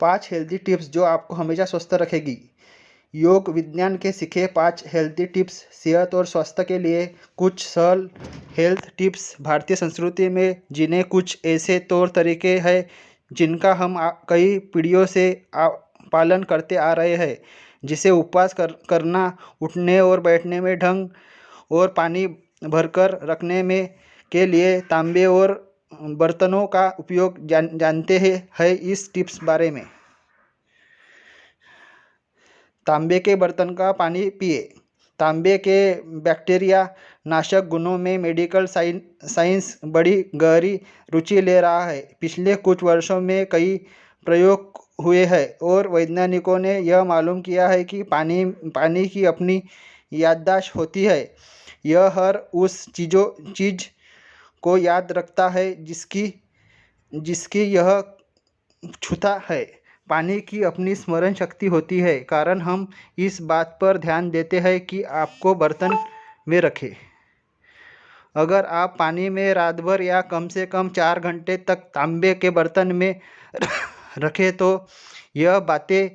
5 healthy tips जो आपको हमेशा स्वस्थ रखेगी। योग विज्ञान के सीखे 5 हेल्दी टिप्स, सेहत और स्वास्थ्य के लिए कुछ सरल हेल्थ टिप्स। भारतीय संस्कृति में जिन्हें कुछ ऐसे तौर तरीके हैं जिनका हम कई पीढ़ियों से पालन करते आ रहे हैं, जिसे उपवास करना, उठने और बैठने में ढंग और पानी भरकर रखने में के लिए तांबे और बर्तनों का उपयोग जानते हैं इस टिप्स बारे में। तांबे के बर्तन का पानी पिए। तांबे के बैक्टीरिया नाशक गुणों में मेडिकल साइंस बड़ी गहरी रुचि ले रहा है। पिछले कुछ वर्षों में कई प्रयोग हुए हैं और वैज्ञानिकों ने यह मालूम किया है कि पानी की अपनी याददाश्त होती है। यह हर उस चीज़ को याद रखता है जिसकी यह छूता है। पानी की अपनी स्मरण शक्ति होती है, कारण हम इस बात पर ध्यान देते हैं कि आपको बर्तन में रखें। अगर आप पानी में रात भर या कम से कम 4 घंटे तक तांबे के बर्तन में रखें तो यह बातें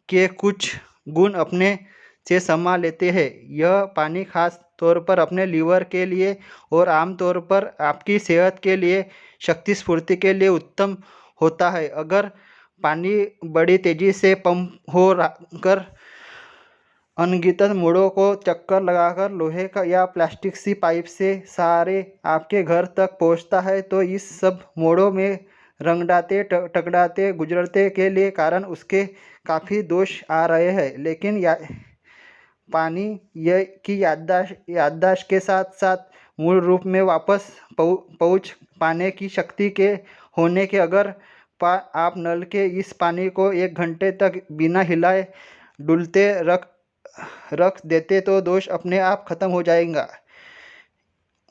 के कुछ गुण अपने से समा लेते हैं। यह पानी खास तौर पर अपने लीवर के लिए और आमतौर पर आपकी सेहत के लिए शक्ति स्फूर्ति के लिए उत्तम होता है। अगर पानी बड़ी तेजी से पंप हो कर अनगिनत मोड़ों को चक्कर लगाकर लोहे का या प्लास्टिक सी पाइप से सहारे आपके घर तक पहुंचता है तो इस सब मोड़ों में रंगडाते टकराते गुजरते के लिए कारण उसके काफ़ी दोष आ रहे हैं। लेकिन पानी की याददाश्त के साथ साथ मूल रूप में वापस पहुंच पाने की शक्ति के होने के अगर आप नल के इस पानी को 1 घंटे तक बिना हिलाए डुलते रख देते तो दोष अपने आप खत्म हो जाएगा।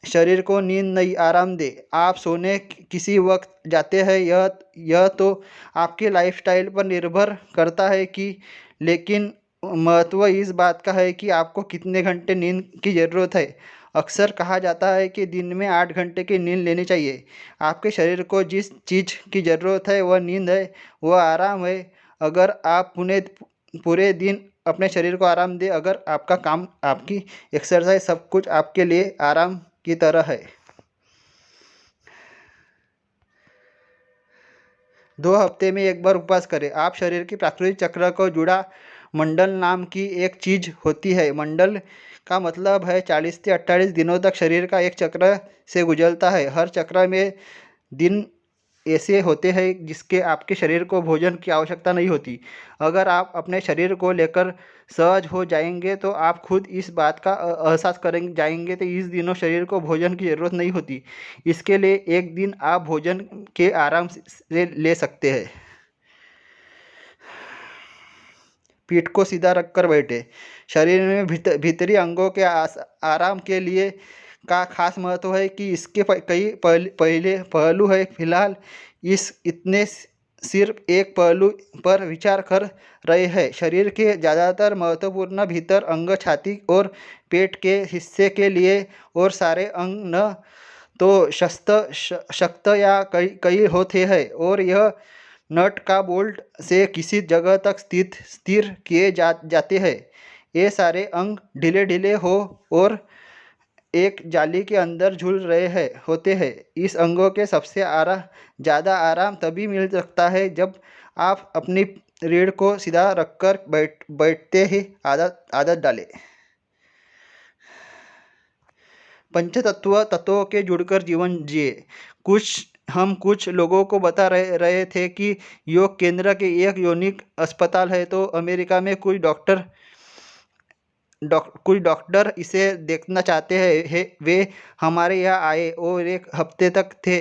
शरीर को नींद नहीं, आराम दे। आप सोने किसी वक्त जाते हैं यह तो आपके लाइफस्टाइल पर निर्भर करता है कि लेकिन महत्व इस बात का है कि आपको कितने घंटे नींद की ज़रूरत है। अक्सर कहा जाता है कि दिन में 8 घंटे की नींद लेनी चाहिए। आपके शरीर को जिस चीज़ की ज़रूरत है वह नींद है, वह आराम है। अगर आप पूरे दिन अपने शरीर को आराम दें, अगर आपका काम, आपकी एक्सरसाइज सब कुछ आपके लिए आराम की तरह है। 2 हफ्ते में 1 बार उपवास करें। आप शरीर की प्राकृतिक चक्र को जुड़ा मंडल नाम की एक चीज़ होती है। मंडल का मतलब है 40 से 48 दिनों तक शरीर का एक चक्र से गुजरता है। हर चक्र में दिन ऐसे होते हैं जिसके आपके शरीर को भोजन की आवश्यकता नहीं होती। अगर आप अपने शरीर को लेकर सहज हो जाएंगे तो आप खुद इस बात का एहसास करेंगे जाएंगे तो इस दिनों शरीर को भोजन की ज़रूरत नहीं होती। इसके लिए एक दिन आप भोजन के आराम से ले सकते हैं। पीठ को सीधा रखकर बैठे। शरीर में भीतरी अंगों के आराम के लिए का खास महत्व है कि इसके कई पहलू है। फिलहाल इतने सिर्फ एक पहलू पर विचार कर रहे हैं। शरीर के ज़्यादातर महत्वपूर्ण भीतर अंग छाती और पेट के हिस्से के लिए और सारे अंग न तो शक्त या कई होते हैं और यह नट का बोल्ट से किसी जगह तक स्थिर किए जाते हैं। ये सारे अंग ढीले ढीले हो और एक जाली के अंदर झूल रहे होते हैं। इस अंगों के सबसे ज़्यादा आराम तभी मिल सकता है जब आप अपनी रीढ़ को सीधा रखकर बैठते ही आदत डालें। तत्वों के जुड़कर जीवन जिए। कुछ लोगों को बता रहे थे कि योग केंद्र के एक यूनिक अस्पताल है तो अमेरिका में कुछ डॉक्टर इसे देखना चाहते हैं। वे हमारे यहाँ आए और 1 हफ्ते तक थे।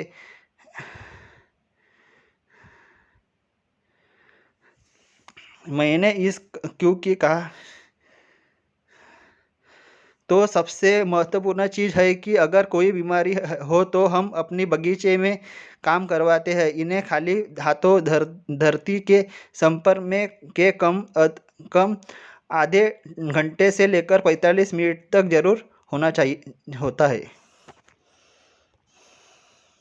मैंने इस क्योंकि कहा तो सबसे महत्वपूर्ण चीज़ है कि अगर कोई बीमारी हो तो हम अपनी बगीचे में काम करवाते हैं। इन्हें खाली हाथों धरती के संपर्क में के कम आधे घंटे से लेकर 45 मिनट तक जरूर होता है।